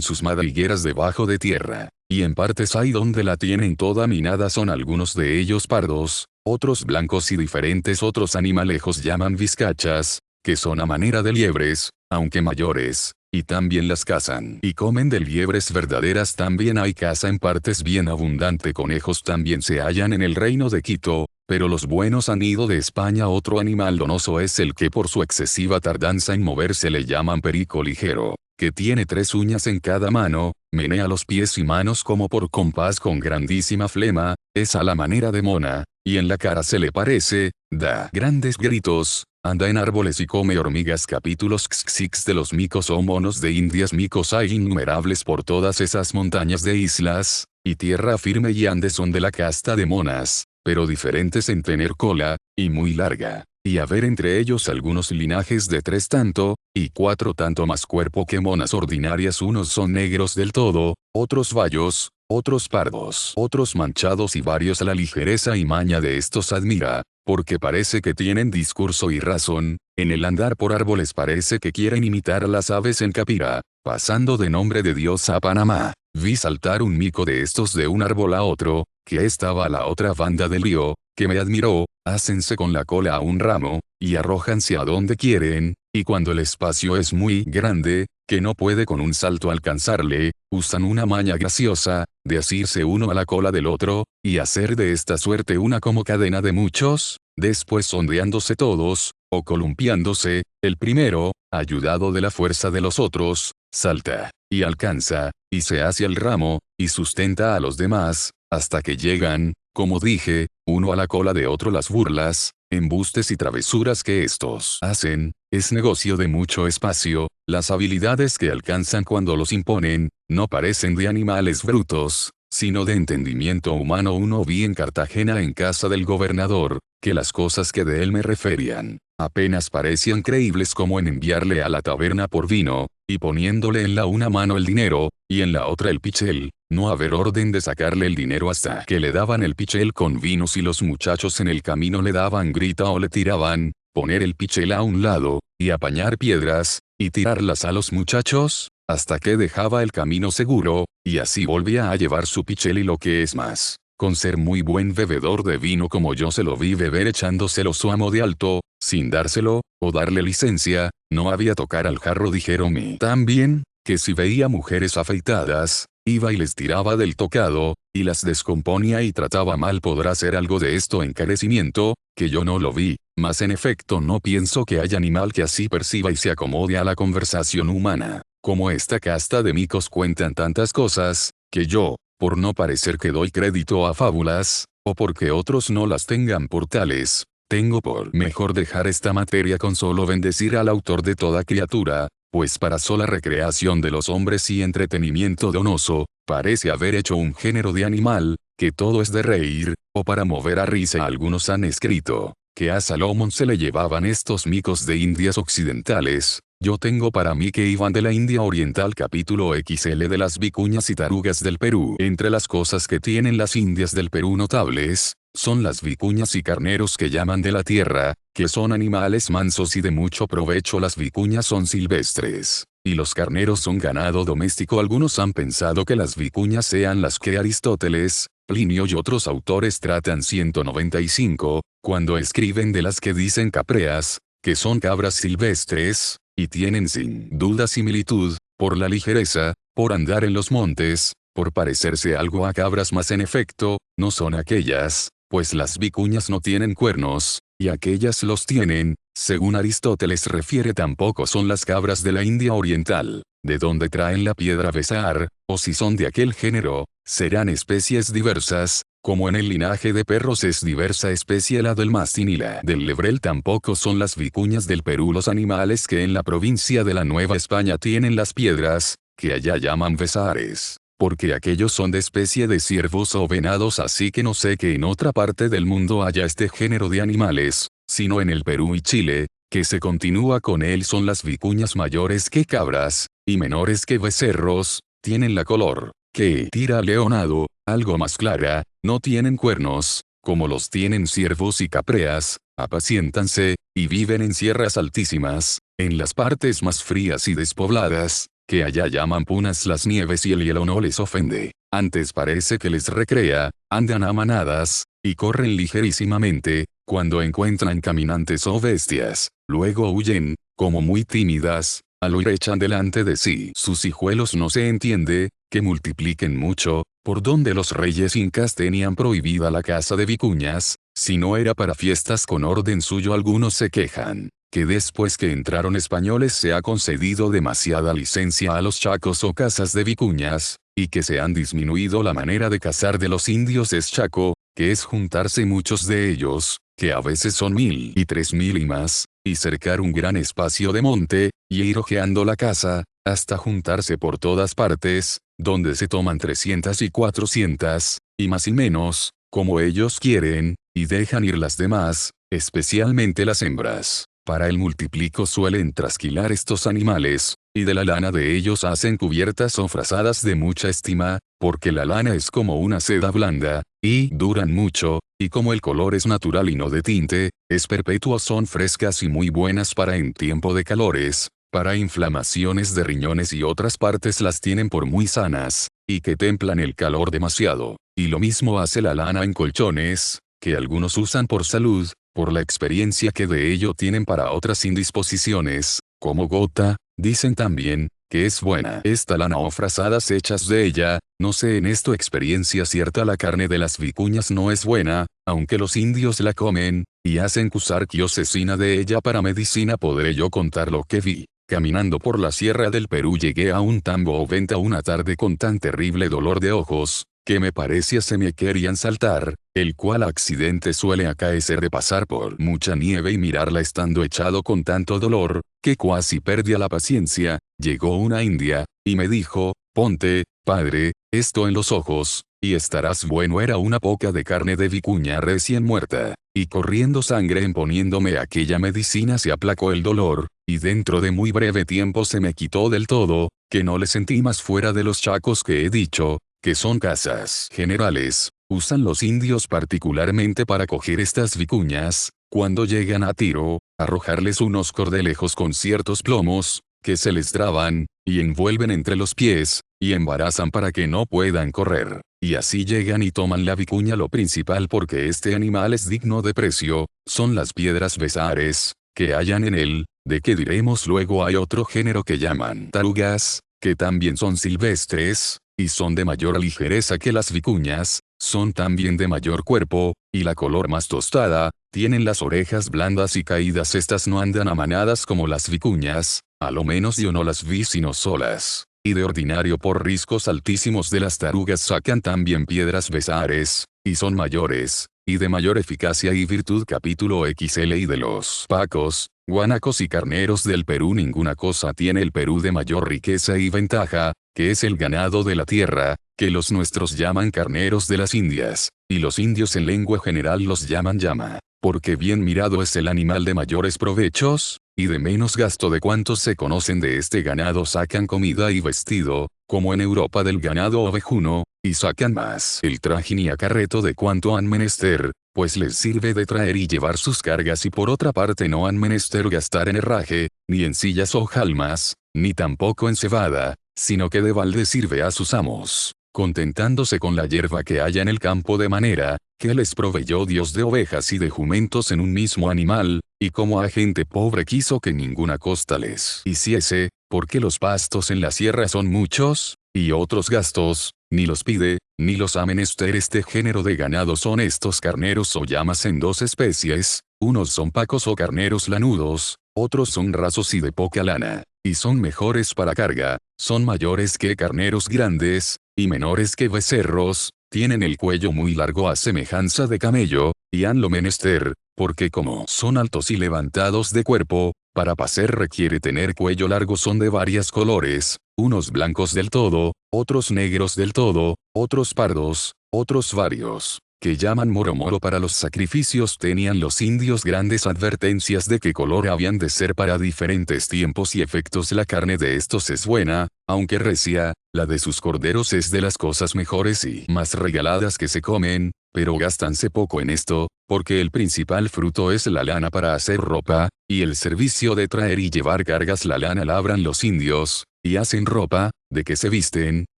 sus madrigueras debajo de tierra, y en partes hay donde la tienen toda minada son algunos de ellos pardos, otros blancos y diferentes otros animalejos llaman vizcachas, que son a manera de liebres, aunque mayores, y también las cazan y comen de liebres verdaderas también hay caza en partes bien abundante conejos también se hallan en el reino de Quito, pero los buenos han ido de España otro animal donoso es el que por su excesiva tardanza en moverse le llaman perico ligero, que tiene 3 uñas en cada mano, menea los pies y manos como por compás con grandísima flema, es a la manera de mona, y en la cara se le parece, da grandes gritos, anda en árboles y come hormigas capítulos xxx de los micos o monos de Indias micos hay innumerables por todas esas montañas de islas, y tierra firme y Andes son de la casta de monas, pero diferentes en tener cola, y muy larga, y haber entre ellos algunos linajes de 3 tanto, y 4 tanto más cuerpo que monas ordinarias unos son negros del todo, otros bayos, otros pardos, otros manchados y varios la ligereza y maña de estos admira, porque parece que tienen discurso y razón, en el andar por árboles parece que quieren imitar a las aves en Capira, pasando de Nombre de Dios a Panamá, vi saltar un mico de estos de un árbol a otro, que estaba a la otra banda del río, que me admiró, hácense con la cola a un ramo, y arrójanse a donde quieren, y cuando el espacio es muy grande, que no puede con un salto alcanzarle, usan una maña graciosa, de asirse uno a la cola del otro, y hacer de esta suerte una como cadena de muchos, después ondeándose todos, o columpiándose, el primero, ayudado de la fuerza de los otros, salta, y alcanza, y se hace al ramo, y sustenta a los demás, hasta que llegan, como dije, uno a la cola de otro las burlas, embustes y travesuras que estos hacen, es negocio de mucho espacio, las habilidades que alcanzan cuando los imponen, no parecen de animales brutos, sino de entendimiento humano uno vi en Cartagena en casa del gobernador, que las cosas que de él me referían, apenas parecían creíbles como en enviarle a la taberna por vino, y poniéndole en la una mano el dinero, y en la otra el pichel, no haber orden de sacarle el dinero hasta que le daban el pichel con vinos y los muchachos en el camino le daban grita o le tiraban, poner el pichel a un lado, y apañar piedras, y tirarlas a los muchachos, hasta que dejaba el camino seguro, y así volvía a llevar su pichel y lo que es más, con ser muy buen bebedor de vino como yo se lo vi beber echándoselo su amo de alto, sin dárselo, o darle licencia, no había tocar al jarro dijéronme también, que si veía mujeres afeitadas, iba y les tiraba del tocado, y las descomponía y trataba mal podrá ser algo de esto encarecimiento, que yo no lo vi, mas en efecto no pienso que haya animal que así perciba y se acomode a la conversación humana, como esta casta de micos cuentan tantas cosas, que yo, por no parecer que doy crédito a fábulas, o porque otros no las tengan por tales, tengo por mejor dejar esta materia con solo bendecir al autor de toda criatura, pues para sola recreación de los hombres y entretenimiento donoso, parece haber hecho un género de animal, que todo es de reír, o para mover a risa algunos han escrito, que a Salomón se le llevaban estos micos de Indias occidentales, yo tengo para mí que iban de la India Oriental capítulo XL de las vicuñas y tarugas del Perú. Entre las cosas que tienen las Indias del Perú notables, son las vicuñas y carneros que llaman de la tierra, que son animales mansos y de mucho provecho las vicuñas son silvestres, y los carneros son ganado doméstico algunos han pensado que las vicuñas sean las que Aristóteles, Plinio y otros autores tratan 195, cuando escriben de las que dicen capreas, que son cabras silvestres, y tienen sin duda similitud, por la ligereza, por andar en los montes, por parecerse algo a cabras mas en efecto, no son aquellas, pues las vicuñas no tienen cuernos, y aquellas los tienen, según Aristóteles refiere tampoco son las cabras de la India Oriental, de donde traen la piedra besar, o si son de aquel género, serán especies diversas, como en el linaje de perros es diversa especie la del mastín y la del lebrel tampoco son las vicuñas del Perú los animales que en la provincia de la Nueva España tienen las piedras, que allá llaman besares, porque aquellos son de especie de ciervos o venados así que no sé que en otra parte del mundo haya este género de animales, sino en el Perú y Chile, que se continúa con él son las vicuñas mayores que cabras, y menores que becerros, tienen la color, que tira leonado, algo más clara, no tienen cuernos, como los tienen ciervos y capreas, apaciéntanse, y viven en sierras altísimas, en las partes más frías y despobladas, que allá llaman punas las nieves y el hielo no les ofende, antes parece que les recrea, andan a manadas, y corren ligerísimamente, cuando encuentran caminantes o bestias, luego huyen, como muy tímidas, al huir echan delante de sí sus hijuelos no se entiende, que multipliquen mucho, por donde los reyes incas tenían prohibida la caza de vicuñas, si no era para fiestas con orden suyo algunos se quejan, que después que entraron españoles se ha concedido demasiada licencia a los chacos o cazas de vicuñas, y que se han disminuido la manera de cazar de los indios es chaco, que es juntarse muchos de ellos, que a veces son 1000 y 3000 y más, y cercar un gran espacio de monte, y ir ojeando la caza, hasta juntarse por todas partes, donde se toman 300 y 400, y más y menos, como ellos quieren, y dejan ir las demás, especialmente las hembras. Para el multiplico suelen trasquilar estos animales, y de la lana de ellos hacen cubiertas o frazadas de mucha estima, porque la lana es como una seda blanda, y duran mucho, y como el color es natural y no de tinte, es perpetuo son frescas y muy buenas para en tiempo de calores, para inflamaciones de riñones y otras partes las tienen por muy sanas, y que templan el calor demasiado, y lo mismo hace la lana en colchones, que algunos usan por salud, por la experiencia que de ello tienen para otras indisposiciones, como gota, dicen también, que es buena esta lana o frazadas hechas de ella, no sé en esto experiencia cierta la carne de las vicuñas no es buena, aunque los indios la comen, y hacen cusarquiosesina de ella para medicina podré yo contar lo que vi. Caminando por la sierra del Perú llegué a un tambo o venta una tarde con tan terrible dolor de ojos, que me parecía se me querían saltar, el cual accidente suele acaecer de pasar por mucha nieve y mirarla estando echado con tanto dolor, que cuasi perdía la paciencia, llegó una india, y me dijo, ponte, padre, esto en los ojos, y estarás bueno era una poca de carne de vicuña recién muerta, y corriendo sangre en poniéndome aquella medicina se aplacó el dolor, y dentro de muy breve tiempo se me quitó del todo, que no le sentí más fuera de los chacos que he dicho, que son cazas generales, usan los indios particularmente para coger estas vicuñas, cuando llegan a tiro, arrojarles unos cordelejos con ciertos plomos, que se les traban, y envuelven entre los pies, y embarazan para que no puedan correr, y así llegan y toman la vicuña lo principal porque este animal es digno de precio, son las piedras besares, que hallan en él, de que diremos luego hay otro género que llaman tarugas, que también son silvestres, y son de mayor ligereza que las vicuñas, son también de mayor cuerpo, y la color más tostada, tienen las orejas blandas y caídas estas no andan a manadas como las vicuñas, a lo menos yo no las vi sino solas, y de ordinario por riscos altísimos de las tarugas sacan también piedras besares, y son mayores, y de mayor eficacia y virtud capítulo XL y de los pacos, guanacos y carneros del Perú ninguna cosa tiene el Perú de mayor riqueza y ventaja, que es el ganado de la tierra, que los nuestros llaman carneros de las Indias, y los indios en lengua general los llaman llama, porque bien mirado es el animal de mayores provechos, y de menos gasto de cuantos se conocen de este ganado sacan comida y vestido, como en Europa del ganado ovejuno, y sacan más el trajín y acarreto de cuanto han menester, pues les sirve de traer y llevar sus cargas y por otra parte no han menester gastar en herraje, ni en sillas o jalmas, ni tampoco en cebada, sino que de balde sirve a sus amos, contentándose con la hierba que haya en el campo de manera, que les proveyó Dios de ovejas y de jumentos en un mismo animal, y como a gente pobre quiso que ninguna costa les hiciese, porque los pastos en la sierra son muchos, y otros gastos, ni los pide, ni los ha menester este género de ganado son estos carneros o llamas en dos especies, unos son pacos o carneros lanudos, otros son rasos y de poca lana, y son mejores para carga, son mayores que carneros grandes, y menores que becerros, tienen el cuello muy largo a semejanza de camello, y han lo menester, porque como son altos y levantados de cuerpo, para pacer requiere tener cuello largo son de varias colores, unos blancos del todo, otros negros del todo, otros pardos, otros varios, que llaman moro moro para los sacrificios. Tenían los indios grandes advertencias de qué color habían de ser para diferentes tiempos y efectos. La carne de estos es buena, aunque recia, la de sus corderos es de las cosas mejores y más regaladas que se comen, pero gástanse poco en esto, porque el principal fruto es la lana para hacer ropa, y el servicio de traer y llevar cargas. La lana labran los indios, y hacen ropa, de que se visten,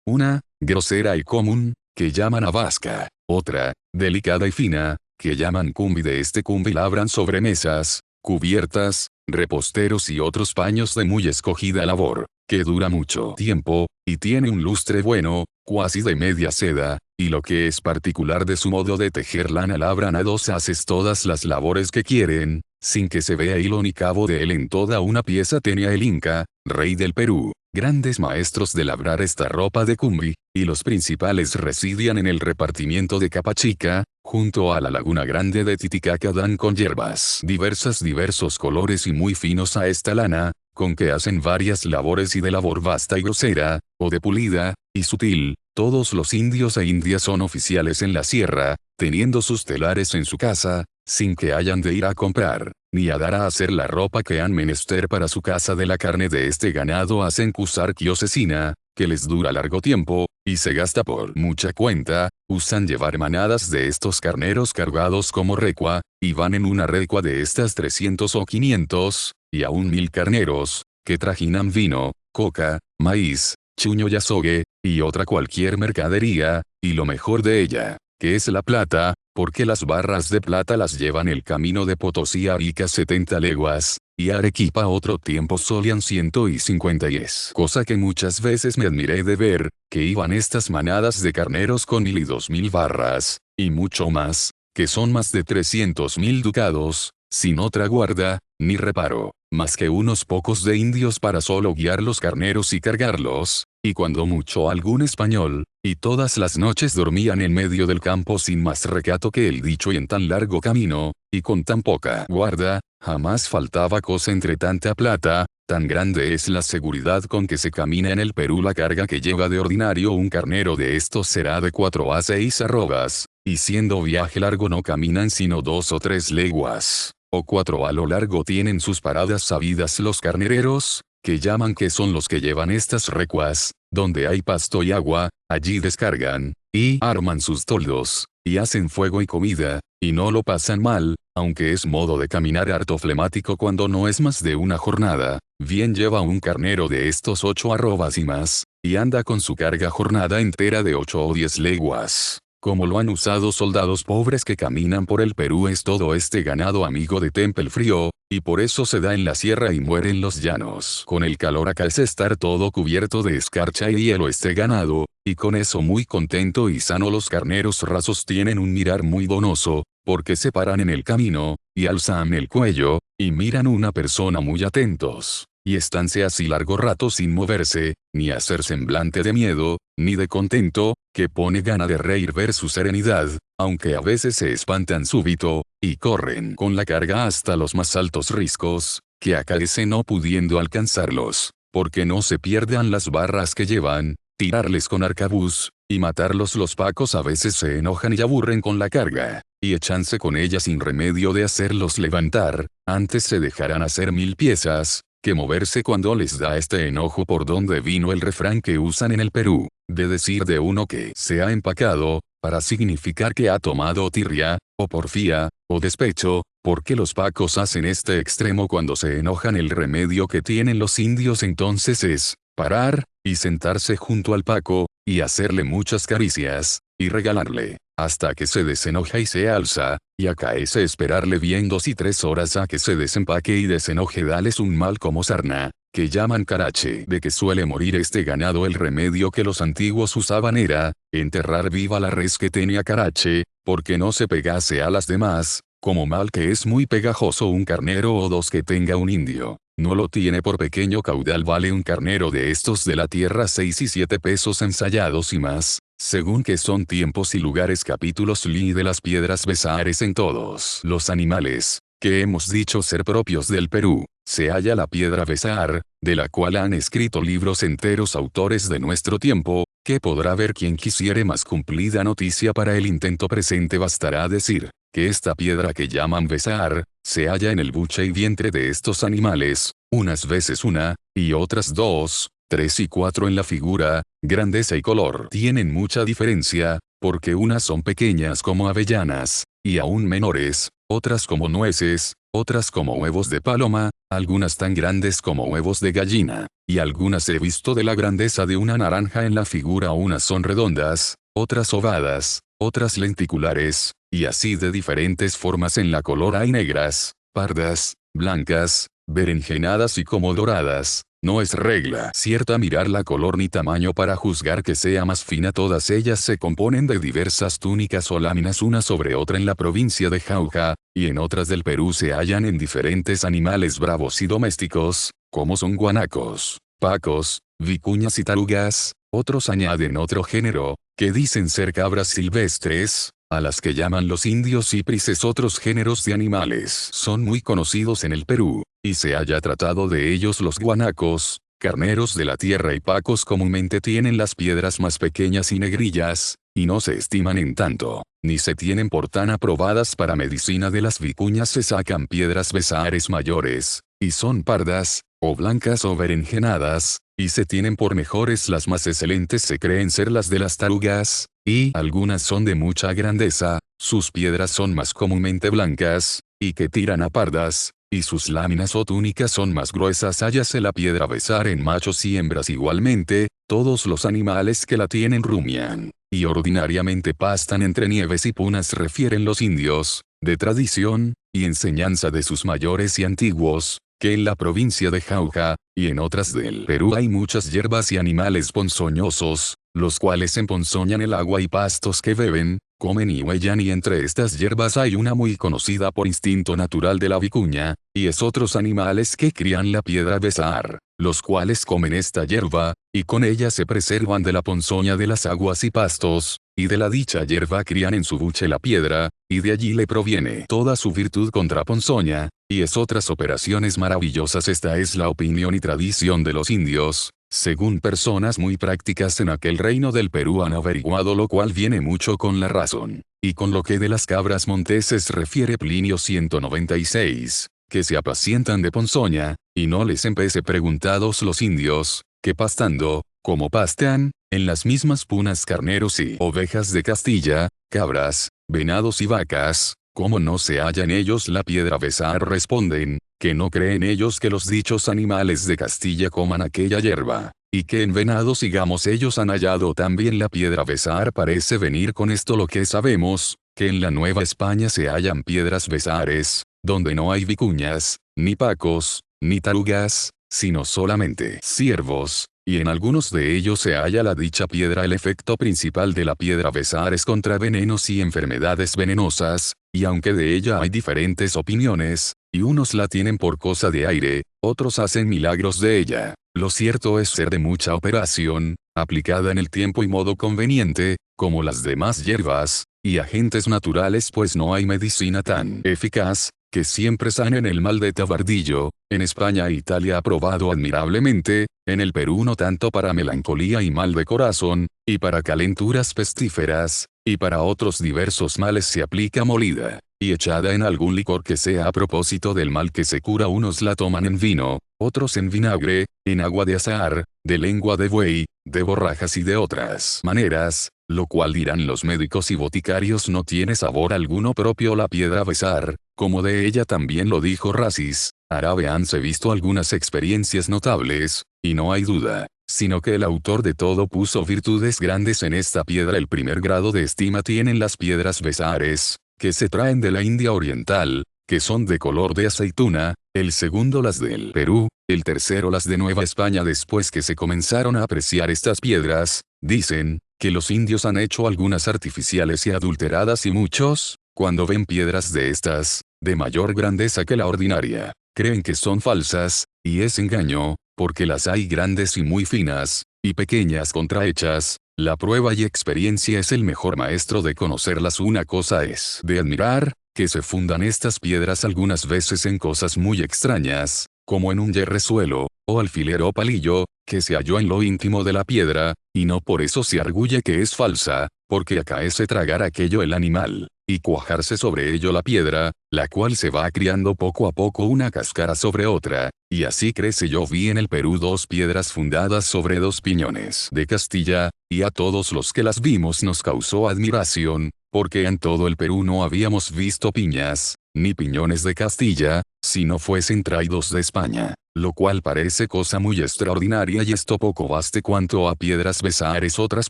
una, grosera y común, que llaman abasca, otra, delicada y fina, que llaman cumbi. De este cumbi labran sobremesas, cubiertas, reposteros y otros paños de muy escogida labor, que dura mucho tiempo, y tiene un lustre bueno, cuasi de media seda, y lo que es particular de su modo de tejer lana, labran a dos haces todas las labores que quieren, sin que se vea hilo ni cabo de él en toda una pieza. Tenía el Inca, rey del Perú, grandes maestros de labrar esta ropa de cumbi, y los principales residían en el repartimiento de Capachica, junto a la laguna grande de Titicaca. Dan con hierbas diversos colores y muy finos a esta lana, con que hacen varias labores y de labor vasta y grosera, o de pulida, y sutil. Todos los indios e indias son oficiales en la sierra, teniendo sus telares en su casa, sin que hayan de ir a comprar, ni a dar a hacer la ropa que han menester para su casa. De la carne de este ganado hacen cusarquio cecina, que les dura largo tiempo, y se gasta por mucha cuenta. Usan llevar manadas de estos carneros cargados como recua, y van en una recua de estas 300 o 500, y aún 1000 carneros, que trajinan vino, coca, maíz, chuño y azogue, y otra cualquier mercadería, y lo mejor de ella, que es la plata, porque las barras de plata las llevan el camino de Potosí a Arica 70 leguas, y a Arequipa otro tiempo solían 150 y es cosa que muchas veces me admiré de ver, que iban estas manadas de carneros con 1000 y 2000 barras, y mucho más, que son más de 300.000 ducados, sin otra guarda, ni reparo, más que unos pocos de indios para solo guiar los carneros y cargarlos, y cuando mucho algún español, y todas las noches dormían en medio del campo sin más recato que el dicho. Y en tan largo camino, y con tan poca guarda, jamás faltaba cosa entre tanta plata. Tan grande es la seguridad con que se camina en el Perú. La carga que lleva de ordinario un carnero de estos será de 4 a 6 arrobas, y siendo viaje largo no caminan sino 2 o 3 leguas, o 4 a lo largo. Tienen sus paradas sabidas los carnereros, que llaman, que son los que llevan estas recuas, donde hay pasto y agua, allí descargan, y arman sus toldos, y hacen fuego y comida, y no lo pasan mal, aunque es modo de caminar harto flemático cuando no es más de una jornada. Bien lleva un carnero de estos 8 arrobas y más, y anda con su carga jornada entera de 8 o 10 leguas. Como lo han usado soldados pobres que caminan por el Perú. Es todo este ganado amigo de temple el frío, y por eso se da en la sierra y muere en los llanos. Con el calor acá es estar todo cubierto de escarcha y hielo este ganado, y con eso muy contento y sano. Los carneros rasos tienen un mirar muy donoso, porque se paran en el camino, y alzan el cuello, y miran una persona muy atentos, y estánse así largo rato sin moverse, ni hacer semblante de miedo, ni de contento, que pone gana de reír ver su serenidad, aunque a veces se espantan súbito, y corren con la carga hasta los más altos riscos, que acaecen no pudiendo alcanzarlos, porque no se pierdan las barras que llevan, tirarles con arcabuz, y matarlos. Los pacos a veces se enojan y aburren con la carga, y echanse con ella sin remedio de hacerlos levantar. Antes se dejarán hacer 1000 piezas, que moverse cuando les da este enojo. Por donde vino el refrán que usan en el Perú, de decir de uno que se ha empacado, para significar que ha tomado tirria, o porfía, o despecho, porque los pacos hacen este extremo cuando se enojan. El remedio que tienen los indios entonces es parar, y sentarse junto al paco, y hacerle muchas caricias, y regalarle, hasta que se desenoja y se alza, y acaece esperarle bien 2 y 3 horas a que se desempaque y desenoje. Dales un mal como sarna, que llaman carache. De que suele morir este ganado. El remedio que los antiguos usaban era enterrar viva la res que tenía carache, porque no se pegase a las demás, como mal que es muy pegajoso un carnero o 2 que tenga un indio. No lo tiene por pequeño caudal. Vale un carnero de estos de la tierra 6 y 7 pesos ensayados y más, según que son tiempos y lugares. Capítulos Li de las piedras besares. En todos los animales, que hemos dicho ser propios del Perú, se halla la piedra besar, de la cual han escrito libros enteros autores de nuestro tiempo, que podrá ver quien quisiere más cumplida noticia para el intento presente bastará decir, que esta piedra que llaman besar, se halla en el buche y vientre de estos animales, unas veces una, y otras dos, 3 y 4 en la figura, grandeza y color tienen mucha diferencia, porque unas son pequeñas como avellanas, y aún menores, otras como nueces, otras como huevos de paloma, algunas tan grandes como huevos de gallina, y algunas he visto de la grandeza de una naranja en la figura, unas son redondas, otras ovadas, otras lenticulares, y así de diferentes formas en la color hay negras, pardas, blancas, berenjenadas y como doradas. No es regla cierta mirar la color ni tamaño para juzgar que sea más fina. Todas ellas se componen de diversas túnicas o láminas una sobre otra en la provincia de Jauja, y en otras del Perú se hallan en diferentes animales bravos y domésticos, como son guanacos, pacos, vicuñas y tarugas. Otros añaden otro género, que dicen ser cabras silvestres, a las que llaman los indios ciprises. Otros géneros de animales son muy conocidos en el Perú, y se haya tratado de ellos los guanacos, carneros de la tierra y pacos comúnmente tienen las piedras más pequeñas y negrillas, y no se estiman en tanto, ni se tienen por tan aprobadas para medicina. De las vicuñas se sacan piedras besares mayores, y son pardas, o blancas o berenjenadas, y se tienen por mejores. Las más excelentes se creen ser las de las tarugas, y algunas son de mucha grandeza, sus piedras son más comúnmente blancas, y que tiran a pardas, y sus láminas o túnicas son más gruesas. Hállase la piedra besar en machos y hembras igualmente, todos los animales que la tienen rumian, y ordinariamente pastan entre nieves y punas, refieren los indios, de tradición, y enseñanza de sus mayores y antiguos, que en la provincia de Jauja, y en otras del Perú hay muchas hierbas y animales ponzoñosos, los cuales emponzoñan el agua y pastos que beben, comen y huellan, y entre estas hierbas hay una muy conocida por instinto natural de la vicuña, y es otros animales que crían la piedra besar, los cuales comen esta hierba, y con ella se preservan de la ponzoña de las aguas y pastos, y de la dicha hierba crían en su buche la piedra, y de allí le proviene toda su virtud contra ponzoña, y es otras operaciones maravillosas. Esta es la opinión y tradición de los indios, según personas muy prácticas en aquel reino del Perú han averiguado, lo cual viene mucho con la razón, y con lo que de las cabras monteses refiere Plinio 196, que se apacientan de ponzoña, y no les empece preguntados los indios, que pastando, como pastan, en las mismas punas carneros y ovejas de Castilla, cabras, venados y vacas, como no se halla en ellos la piedra besar, responden, que no creen ellos que los dichos animales de Castilla coman aquella hierba, y que en venados y gamos ellos han hallado también la piedra besar. Parece venir con esto lo que sabemos, que en la Nueva España se hallan piedras besares, donde no hay vicuñas, ni pacos, ni tarugas, sino solamente ciervos, y en algunos de ellos se halla la dicha piedra. El efecto principal de la piedra besar es contra venenos y enfermedades venenosas, y aunque de ella hay diferentes opiniones, y unos la tienen por cosa de aire, otros hacen milagros de ella, lo cierto es ser de mucha operación, aplicada en el tiempo y modo conveniente, como las demás hierbas, y agentes naturales, pues no hay medicina tan eficaz, que siempre sanen el mal de tabardillo. En España e Italia ha probado admirablemente, en el Perú no tanto para melancolía y mal de corazón, y para calenturas pestíferas, y para otros diversos males se aplica molida, y echada en algún licor que sea a propósito del mal que se cura. Unos la toman en vino, otros en vinagre, en agua de azahar, de lengua de buey, de borrajas y de otras maneras, lo cual dirán los médicos y boticarios no tiene sabor alguno propio la piedra besar, como de ella también lo dijo Racis. Árabe hanse visto algunas experiencias notables, y no hay duda, sino que el autor de todo puso virtudes grandes en esta piedra. El primer grado de estima tienen las piedras besares, que se traen de la India Oriental, que son de color de aceituna, el segundo las del Perú, el tercero las de Nueva España. Después que se comenzaron a apreciar estas piedras, dicen, que los indios han hecho algunas artificiales y adulteradas, y muchos, cuando ven piedras de estas, de mayor grandeza que la ordinaria, creen que son falsas, y es engaño, porque las hay grandes y muy finas, y pequeñas contrahechas. La prueba y experiencia es el mejor maestro de conocerlas. Una cosa es de admirar, que se fundan estas piedras algunas veces en cosas muy extrañas, como en un yerrezuelo, o alfiler o palillo, que se halló en lo íntimo de la piedra, y no por eso se arguye que es falsa, porque acaece tragar aquello el animal, y cuajarse sobre ello la piedra, la cual se va criando poco a poco una cáscara sobre otra, y así crece. Yo vi en el Perú 2 piedras fundadas sobre 2 piñones de Castilla, y a todos los que las vimos nos causó admiración, porque en todo el Perú no habíamos visto piñas, ni piñones de Castilla, si no fuesen traídos de España, lo cual parece cosa muy extraordinaria, y esto poco baste cuanto a piedras besares. Otras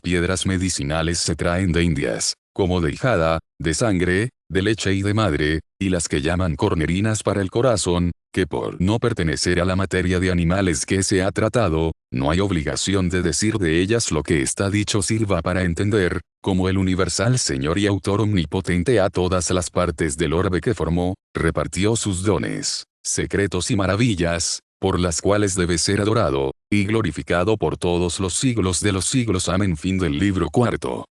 piedras medicinales se traen de Indias, como de hijada, de sangre, de leche y de madre, y las que llaman cornerinas para el corazón, que por no pertenecer a la materia de animales que se ha tratado, no hay obligación de decir de ellas. Lo que está dicho sirva para entender, como el universal Señor y Autor omnipotente a todas las partes del orbe que formó, repartió sus dones, secretos y maravillas, por las cuales debe ser adorado, y glorificado por todos los siglos de los siglos. Amén. Fin del libro cuarto.